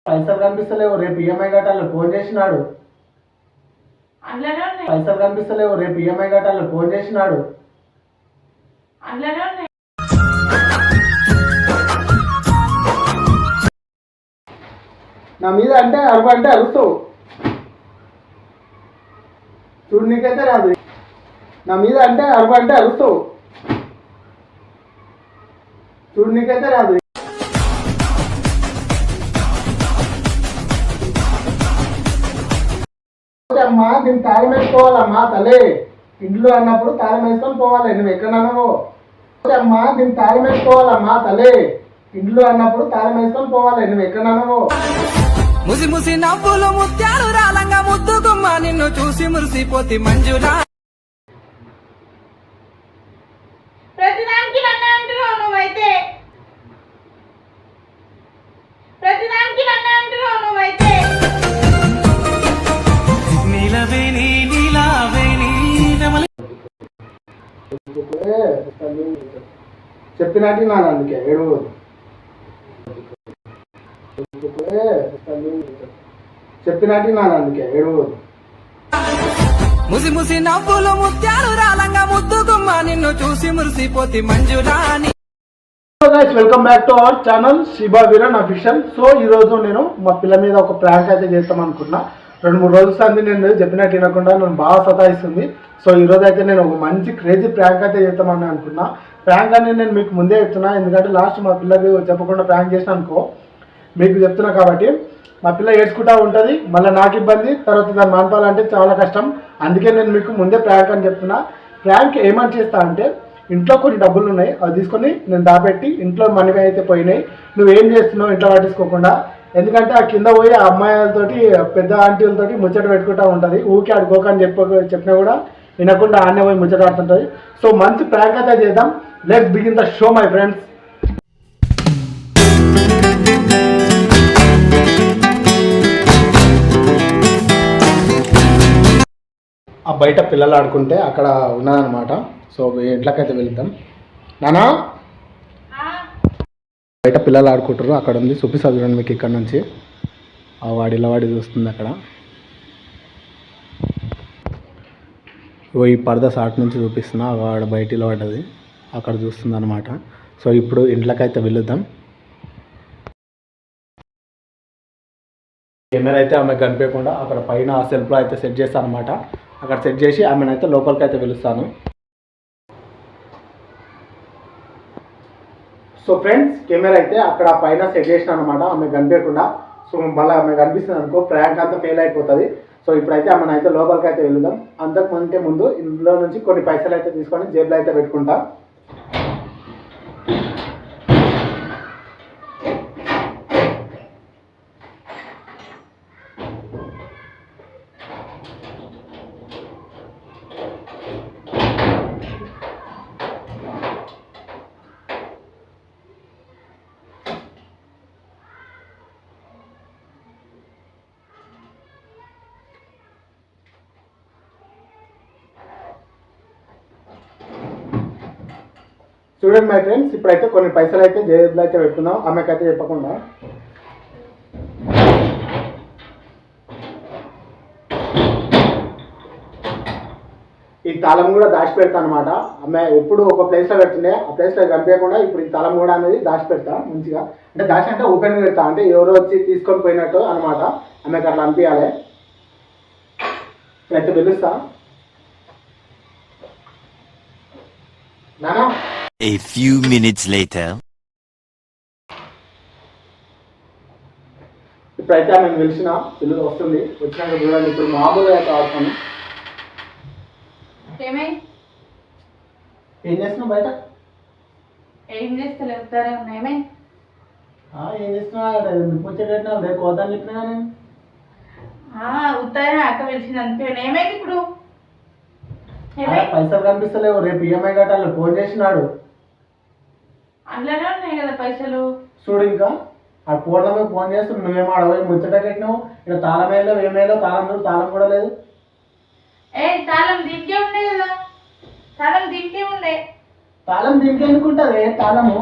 పైసలు కనిపిస్తలేవు, రేపు ఈఎంఐ కట్టాలి ఫోన్ చేసినాడు. పైసలు కనిపిస్తలేవు, రేపు ఈఎంఐ కట్టాలి ఫోన్ చేసినాడు. నా మీద అంటే అరుగు అంటే అరుస్తావు. చూడు నీకైతే రాదు. నా మీద అంటే అరుగు అంటే అరుస్తావు. చూడు నీకైతే రాదు. అమ్మా దీన్ని తాళం వేసుకోవాలమ్మా తల్లి. ఇంట్లో అన్నప్పుడు తాళం వేసుకొని పోవాలి. నువ్వు ఎక్కడన్నావో అమ్మా దీన్ని తాళం వేసుకోవాలమ్మా తల్లి. ఇంట్లో అన్నప్పుడు తాళం వేసుకొని పోవాలి. నువ్వు ఎక్కడన్నావో. ముసి ముసి నవ్వులు ముత్యాలు రాలంగా ముద్దుగుమ్మ నిన్ను చూసి మురిసిపోతి మంజులా. ప్రతిదానికి నన్నే అంటున్నావు నువ్వైతే. ప్రతిదానికి నన్నే అంటున్నావు నువ్వైతే. నీలవేణి నీలావేణి చెప్పినట్టు నాన్న అందుకే ఏడు చెప్పినట్టు నాన్న అందుకే ఏడు. ముసి ముసి నవ్వులు ముత్యాలు రాలంగా ముద్దుగుమ్మ నిన్ను చూసి మురిసిపోతి మంజురాని. Welcome back to our channel Shiba Veeran official. So ఈ రోజు నేను మా పిల్ల మీద ఒక ప్రాంక్ అయితే చేస్తాం అనుకున్నా. 2-3 రోజుల సంది నేను చెప్పినట్టు వినకుండా నన్ను బాగా సతాయిస్తుంది. సో ఈ రోజు అయితే నేను ఒక మంచి క్రేజీ ప్రాంక్ అయితే చేస్తామని అనుకున్నా. ప్రాంక్ అనేది నేను మీకు ముందే చెప్తున్నా, ఎందుకంటే లాస్ట్ మా పిల్లకి చెప్పకుండా ప్రాంక్ చేసిన అనుకో మీకు చెప్తున్నా. కాబట్టి మా పిల్ల ఏడ్చుకుంటా ఉంటుంది, మళ్ళీ నాకు ఇబ్బంది, తర్వాత దాన్ని మాన్పాలంటే చాలా కష్టం. అందుకే నేను మీకు ముందే ప్రాంక్ అని చెప్తున్నా. ప్రాంక్ ఏమని చేస్తా అంటే, ఇంట్లో కొన్ని డబ్బులు ఉన్నాయి, అవి తీసుకొని నేను దాపెట్టి ఇంట్లో మనీ అయితే పోయినాయి, నువ్వేం చేస్తున్నావు ఇంట్లో పట్టించుకోకుండా. ఎందుకంటే ఆ కింద పోయి ఆ అమ్మాయిలతోటి పెద్ద ఆంటీలతోటి ముచ్చట పెట్టుకుంటూ ఉంటుంది. ఊరికి ఆడుకోక అని చెప్పినా కూడా వినకుండా ఆడనే పోయి ముచ్చట ఆడుతుంటుంది. సో మంచి ప్రాంక్ అయితే చేద్దాం. Let's begin the show my friends. ఆ బయట పిల్లలు ఆడుకుంటే అక్కడ ఉన్నానమాట. సో ఇంట్లోకైతే వెళ్తాం. నానా బయట పిల్లలు ఆడుకుంటారు, అక్కడ ఉంది, చూపిస్తుంది చూడండి మీకు ఇక్కడ నుంచి. ఆ వాడిలా వాడి చూస్తుంది అక్కడ. ఈ పరద సాట్ నుంచి చూపిస్తున్నా, వాడు బయట ఇలా పడ్డది అక్కడ చూస్తుంది అనమాట. సో ఇప్పుడు ఇంట్లోకైతే వెళ్దాం. కెమెరా అయితే ఆమె కనిపించకుండా అక్కడ పైన ఆ సెల్ఫ్లో అయితే సెట్ చేస్తాను అనమాట. అక్కడ సెట్ చేసి ఆమెనైతే లోపలికి అయితే పిలుస్తాను. సో ఫ్రెండ్స్, కెమెరా అయితే అక్కడ పైన సెట్ చేసిన అనమాట ఆమె కనిపించకుండా. సో మళ్ళీ ఆమె కనిపిస్తుంది అనుకో ప్రాంక్ అంతా ఫెయిల్ అయిపోతుంది. సో ఇప్పుడైతే ఆమెను అయితే లోపలికి అయితే వెళ్దాం. అంతకుమంటే ముందు ఇందులో నుంచి కొన్ని పైసలు అయితే తీసుకొని జేబులో అయితే పెట్టుకుంటా. చూడండి మై ఫ్రెండ్స్, ఇప్పుడైతే కొన్ని పైసలు అయితే జేబులో అయితే పెట్టుకుందాం ఆమెకైతే చెప్పకుండా. ఈ తాళం కూడా దాచి పెడతాను అనమాట. ఆమె ఎప్పుడు ఒక ప్లేస్లో పెడుతుండే, ఆ ప్లేస్లో కనిపించకుండా ఇప్పుడు ఈ తాళం కూడా అనేది దాచి పెడతా మంచిగా. అంటే దాచి అంటే ఓపెన్గా పెడతా, అంటే ఎవరో వచ్చి తీసుకొని పోయినట్టు అనమాట. ఆమెకు అట్లా అనిపించాలి. ఇప్పుడైతే పిలుస్తా. నానా A few minutes later. ఇప్పుడైతే ఆమె పిలిచిన పిల్లలు వస్తుంది. వచ్చినాక చూడండి, ఇప్పుడు మామూలుగా అయితే ఆడుతాను. ఏం చేస్తున్నావు బయట? ఏం చేస్తలే ఉత్తరే ఉన్నా. ఏం చేస్తున్నా ముచ్చటెట్టినా లేదు కోద్దని చెప్పినా నేను. ఉత్తరే అక్క పిలిచింది అంతే. ఏమైంది ఇప్పుడు? పైసలు కనిపిస్తలేవు, రేపు ఈఎంఐ కట్టాలి ఫోన్ చేసినాడు. అందులోనే ఉన్నాయి కదా పైసలు. చూడు ఇంకా ఆ ఫోన్లో ఫోన్ చేస్తు నువ్వేమో అడవి ముచ్చట కట్టినావు. ఇక్కడ తాళం వేయలేవు, ఏమేలో తాళం చూడు, తాళం కూడా లేదు. తాళం దీనికే ఉండే కదా. తాళం దీనికే ఉండే. తాళం దీనికి ఎందుకు ఉంటుంది? తాళము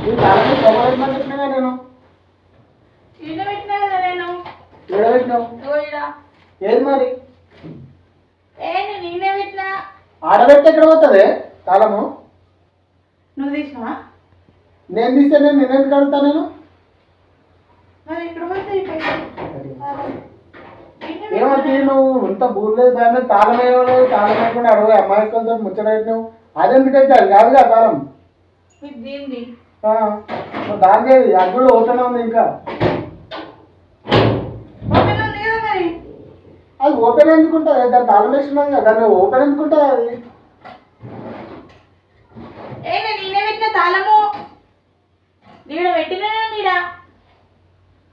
ఈ తాళం చెప్పినా నేను పెట్టినా ఏడ పెట్టినావు? ఇగో ఈడ. ఏది మరి నేనే పెట్టినా. ఆడబెట్టి ఎక్కడ పోతుంది తాళము? నువ్వు తీసినావా? నేను తీస్తే నేను ఎందుకు అడుగుతా నేను? మరి ఇక్కడ పోతాయి పైసలు. ఏమంటే నువ్వు ఇంత బూర్లేదు దాన్ని తాళం వేయలేదు, తాళం వేయకుండా అడవి అమ్మాయిలతో ముచ్చటను అదెందుకైతే అది కాదుగా తాళం. ఇది దీనిది. దాని అది కూడా ఓపెన్ ఉంది ఇంకా. ఓపెన్ ఉంది కదా మరి. అది ఓపెన్ ఎందుకు ఉంటుంది? దాన్ని తాళం వేసినాం కదా, దాన్ని ఓపెన్ ఎందుకు ఉంటుంది అది? నేనే పెట్టిన తాళము ఈడ పెట్టినా ఈడ.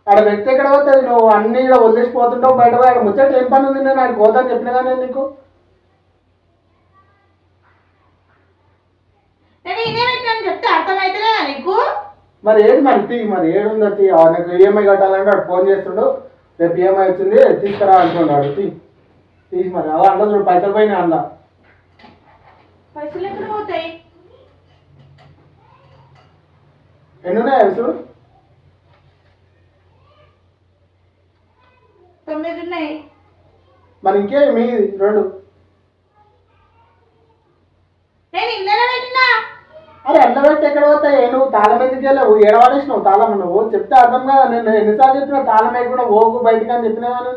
ఆడ వ్యక్తి ఎక్కడ పోతుంది? నువ్వు అన్ని ఇక్కడ వదిలేసిపోతుంటావు బయట పోయి. ఆడ ముచ్చట ఏం పని ఉంది? నేను ఆడికి పోతాను చెప్పిన కానీ నీకు. నేను ఇదే పెట్టాను చెప్తే అర్థమవుతుందా నీకు? మరి ఏది మరి తీ, మరి ఏడుందో తీ. నాకు ఈఎంఐ కట్టాలంటే వాడు ఫోన్ చేస్తుండు, రేపు ఈఎంఐ వచ్చింది తీసుకురా అంటున్నాడు. తీసి మరి అలా అంట చూడు, పైసలు పోయినా అన్న. పైసలు ఎక్కడ పోతాయి? ఎన్ని ఉన్నాయి చూడు? 9 ఉన్నాయి. మరి ఇంకే మీ 2. నేను ఇందులో పెట్టినా. అరే అన్న పెట్టి ఎక్కడ పోతాయి? నువ్వు తాళం ఎందుకు వెళ్ళావు? ఏడవాడేసినావు తాళం. నువ్వు చెప్తే అర్థం కదా. నేను ఎన్నిసార్లు చెప్పినా తాళం వేసి కూడా ఓకు బయటికి అని చెప్పినా కానీ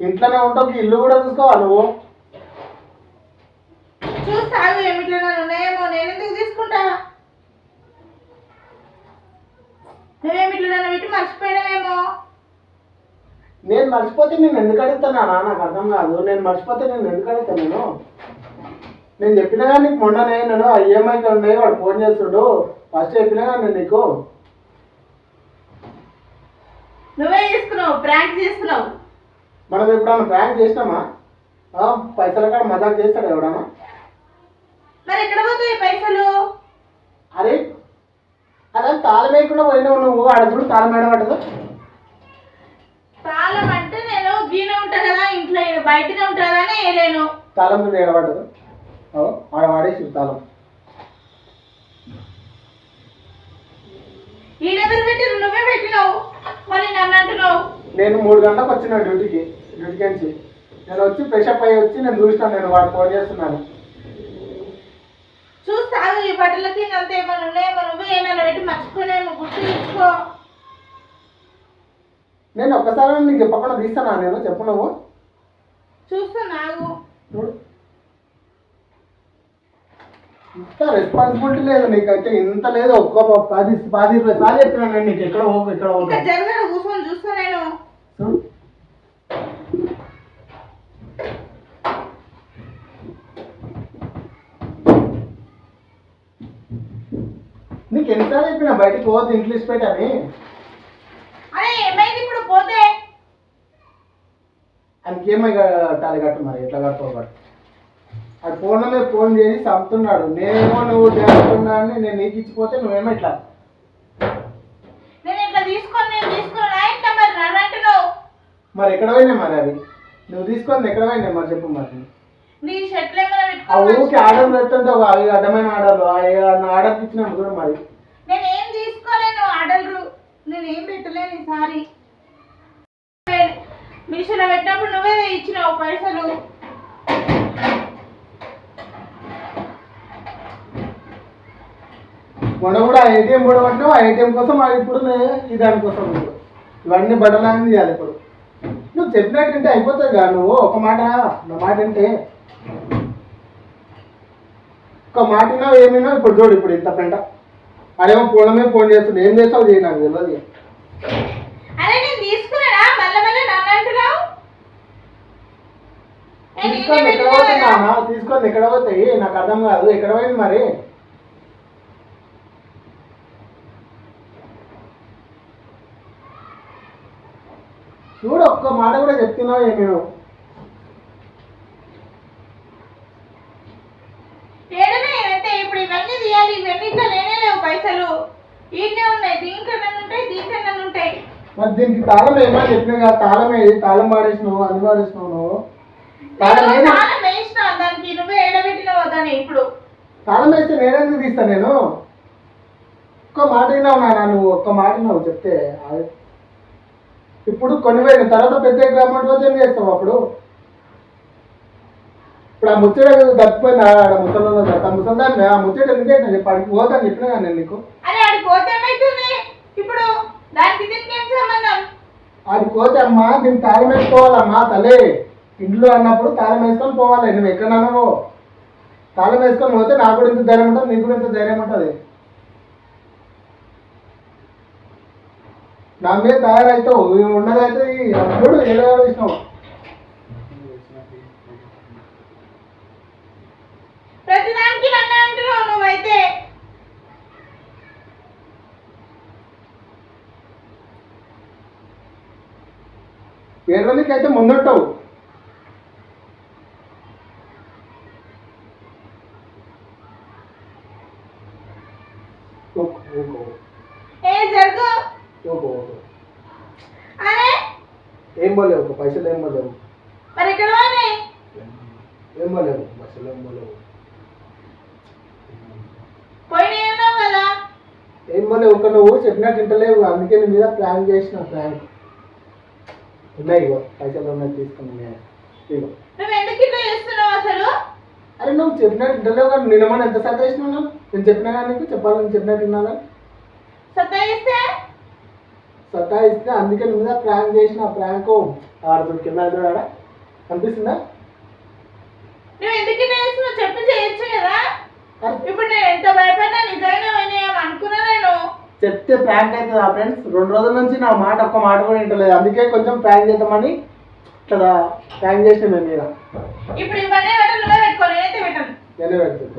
ఇంట్లోనే ఉంటావు. ఇల్లు కూడా చూసుకోవా నువ్వు? చూస్తావు ఏమిట్లా ఉన్నాయేమో. నేను ఎందుకు తీసుకుంటా? నువ్వేమిట్లా నన్ను పెట్టి మర్చిపోయినావేమో. నేను మర్చిపోతే నేను ఎందుకు అడుగుతానా? నాకు అర్థం కాదు. నేను మర్చిపోతే నేను ఎందుకు అడుగుతాను? నేను చెప్పినా కానీ నీకు మొన్ననే నేను ఈఎంఐకి ఉన్నాయి వాడు ఫోన్ చేస్తుండు ఫస్ట్ చెప్పినా కానీ నేను నీకు. నువ్వే చేసుకున్నావు, ప్రాంక్ చేస్తున్నావు. మనం ఎప్పుడన్నా ప్రాంక్ చేసినామా? పైసల కాడ మజాక్ చేస్తాడు ఎవడన్నా? మరి ఎక్కడ పోతాయి పైసలు? అరే అదే తాళం వేయకుండా పోయినావు నువ్వు. ఆడ చూడు తాళం వేయడబడ్డదు. తాళం అంటే నేను గీనే ఉంటా కదా ఇంట్లో, బయటనే ఉంటా కదా అని వేయలేను. తాళం చూడు ఏడబడ్డదు. ఆడ వాడేసి తాళం. ఈడెవరు పెట్టిరు? నువ్వే పెట్టినావు. మళ్ళీ నన్ను అంటున్నావు. నేను 3 గంటలకు వచ్చిన డ్యూటీకి నుంచి. నేను వచ్చి ఫ్రెషప్ అయ్యి వచ్చి నేను చూసినాను నేను వాడు ఫోన్ చేస్తున్నాను. చూస్తాను ఈ బట్టలకి అంత ఏమైనా ఉన్నాయేమో. నువ్వే ఏమైనా పెట్టి మర్చిపోయినేమో, గుర్తు తెచ్చుకో. నేను ఒక్కసారి నీకు చెప్పకుండా తీస్తానా? నేను చెప్పు నువ్వు చూస్తా నాకు. ఇంత రెస్పాన్సిబిలిటీ లేదు నీకైతే. ఇంత లేదు. ఒక్క 10-20 సార్లు చెప్పినాను నేను నీకు ఎక్కడ పోకు ఎక్కడ పోకు. ఇంకా జరగదు కూర్చొని చూస్తా నేను. నీకు ఎన్నిసార్లు చెప్పినా బయటకు పోవద్దు ఇంగ్లీష్ పెట్టని. అరే ఏమైంది ఇప్పుడు పోతే? ఆయనకి ఏమై కట్టాలి కట్టు. మరి ఎట్లా కట్టుకో కట్టు. అది ఫోన్ మీద ఫోన్ చేసి చంపుతున్నాడు. నేనేమో నువ్వు చేస్తున్నా అని నేను నీకు ఇచ్చిపోతే నువ్వేమో ఇట్లా. నేను ఇట్లా తీసుకున్నా ఇట్లా మరి నన్ను అంటున్నావు. మరి ఎక్కడ పోయినా మరి అది నువ్వు తీసుకొని ఎక్కడ పోయినా మరి చెప్పు. మరి నీ షర్ట్లు ఏమైనా ఆ ఊరికి ఆర్డర్ పెడుతుంటే అవి అడ్డమైన ఆర్డర్లు ఆర్డర్కి ఇచ్చినాము చూడు. మరి నేనేం తీసుకోలేను ఆర్డర్లు. నేనేం పెట్టలేను ఈసారి. మీషోలో పెట్టినప్పుడు నువ్వే ఇచ్చినావు పైసలు. మొన్న కూడా ఏటీఎం కూడా పట్టినావు. ఆ ఏటీఎం కోసం ఇప్పుడు ఈ దానికోసం ఇవన్నీ బట్టలన్నీ తీయాలి. ఇప్పుడు నువ్వు చెప్పినట్టుంటే అయిపోతుంది కదా. నువ్వు ఒక మాట నా మాట అంటే ఒక మాట విన్నావు ఏమైనా. ఇప్పుడు చూడు ఇప్పుడు ఇంత పెంట. అదేమో ఫోన్ ఫోన్ చేస్తుంది. ఏం చేస్తావు చేయి నాకు తెలియదు. అరే నేను తీసుకున్నానా? మళ్ళీ నన్ను అంటున్నావు. తీసుకొని ఎక్కడ పోతున్నా? తీసుకొని ఎక్కడ పోతాయి నాకు అర్థం కాదు. ఎక్కడ పోయింది మరి? చూడు ఒక్క మాట కూడా చెప్తున్నావు ఏమేమో. ఇప్పుడు ఇవన్నీ తీయాలి. ఇవన్నీ ఇట్లా లేనే లేవు పైసలు. ఈయనే ఉన్నాయి. దీంట్లో ఉంటాయి, దీంట్లో ఉంటాయి. మరి దీనికి తాళం ఏమో చెప్పినా కదా. తాళం ఏది? తాళం పాడేసినావు, అది పాడేసినావు నువ్వు. తాళం వేసినా దానికి. నువ్వే ఏడబెట్టినావు దాన్ని. ఇప్పుడు తాళం వేస్తే నేనెందుకు తీస్తాను? నేను ఒక్క మాట విన్నావు నాన్న. నువ్వు ఒక్క మాట విన్నావు చెప్తే ఇప్పుడు కొనిపోయిన తర్వాత పెద్ద అమౌంట్ పోతే ఏం చేస్తావు అప్పుడు? ఇప్పుడు ఆ ముచ్చట తప్పిపోయింది ఆడ ముసలిలో ముసలిదాన్ని ఆ ముచ్చట ఎందుకంటే చెప్పి అడిగి పోతాను చెప్పినా కానీ నేను నీకు. అరే ఆడికి పోతే ఏమైతుంది ఇప్పుడు? దానికి దీనికి ఏం సంబంధం? ఆడికి పోతే అమ్మా దీన్ని తాళం వేసుకోవాలమ్మా తలే. ఇంట్లో అన్నప్పుడు తాళం వేసుకొని పోవాలి. నువ్వు ఎక్కడన్నావో తాళం వేసుకొని పోతే నాకు కూడా ఇంత ధైర్యం ఉంటుంది, నీకు కూడా ఇంత ధైర్యం ఉంటుంది. నా మీద తయారవుతావు ఉన్నదైతే చూడు ఏదో ఇష్టం. ప్రతిదానికి నన్ను అంటున్నావు నువ్వైతే. ఏడవనికి అయితే ముందుంటావు. ఏ జరుగు. అరే ఏం పోలేవు పైసలు ఏం పోలేవు. మరి ఇక్కడ పోనీ. ఏం పోలేవు పైసలు ఏం పోలేవు. పోయినా ఉన్నావు కదా. ఏం పోలేవు ఒక నువ్వు చెప్పినట్టు ఇంటలేవు. అందుకే నీ మీద ప్లాన్ చేసిన ప్లాన్ ఉన్నాయి. ఇగో పైసలు ఉన్నాయి తీసుకుని ఇగో. నువ్వు ఎందుకు ఇట్లా చేస్తున్నావు అసలు? అరే నువ్వు చెప్పినట్టు ఇంటలేవు కానీ నిన్న ఎంత సత్తా చేసినావు? నేను చెప్పినా కానీ నీకు చెప్పాలని చెప్పినట్టు విన్నాను. సతాయిస్తే సతాయిస్తే అందుకే నీ మీద ప్రాంక్ చేసిన. ప్రాంక్ ఆడుతుంది కింద ఆడ కనిపిస్తుందా? నువ్వు ఎందుకు ఇట్లా చేస్తున్నావు చెప్పి చేయొచ్చు కదా. ఇప్పుడు నేను ఎంత భయపడ్డా నిజంగా అనుకున్నా నేను. చెప్తే ప్రాంక్ అవుతుంది ఆ ఫ్రెండ్స్. 2 రోజుల నుంచి నా మాట ఒక్క మాట కూడా వింటలేదు. అందుకే కొంచెం ప్రాంక్ చేద్దామని ఇట్లా ప్రాంక్ చేసిన మేము మీద. ఇప్పుడు ఇవన్నీ పెట్టను నువ్వే పెట్టుకో, నేనైతే పెట్టను. నేనే పెడుతుంది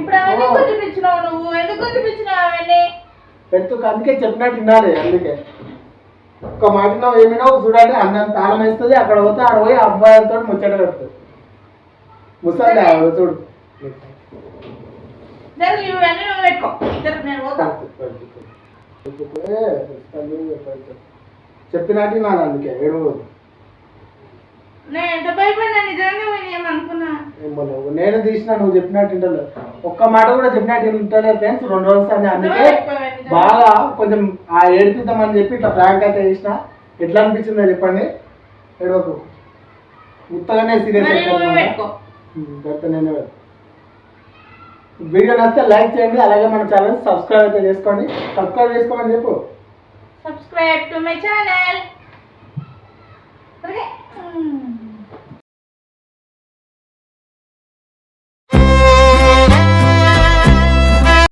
ఇప్పుడు అవన్నీ గుర్తిపించినావు నువ్వు. ఎందుకు గుర్తిపించినావు అవన్నీ? పెడుతూ అందుకే చెప్పినట్టు వినాలి. అందుకే ఒక్క మాట విన్నావు ఏమినావు చూడాలి. అందరం తాళం వేస్తుంది. అక్కడ పోతే ఆడ పోయి అబ్బాయిలతో ముచ్చట పెడుతుంది. ముసలి చూడు జరుగు ఇవన్నీ నువ్వు పెట్టుకో. జరుగు నేను పోతా. చెప్పినట్టు వినాలి. అందుకే ఏడవదు. నేను ఎంత భయపడినా నిజంగా ఏమనుకున్నా. నేను తీసిన నువ్వు చెప్పినట్టు వింటలేదు. ఒక్క మాట కూడా చెప్పినట్టు వింటలేదు ఫ్రెండ్స్ 2 రోజులు. అందుకే బాగా కొంచెం ఆ ఏడిపిద్దామని చెప్పి ఇట్లా ప్రాంక్ అయితే చేసిన. ఎట్లా అనిపించిందో చెప్పండి. ఏడవకు ముత్తగానే సీరియస్ పెట్టుకో. నేనే వీడియో నచ్చితే లైక్ చేయండి. అలాగే మన ఛానల్ సబ్స్క్రైబ్ అయితే చేసుకోండి. సబ్స్క్రైబ్ చేసుకోమని చెప్పు. Subscribe to my channel.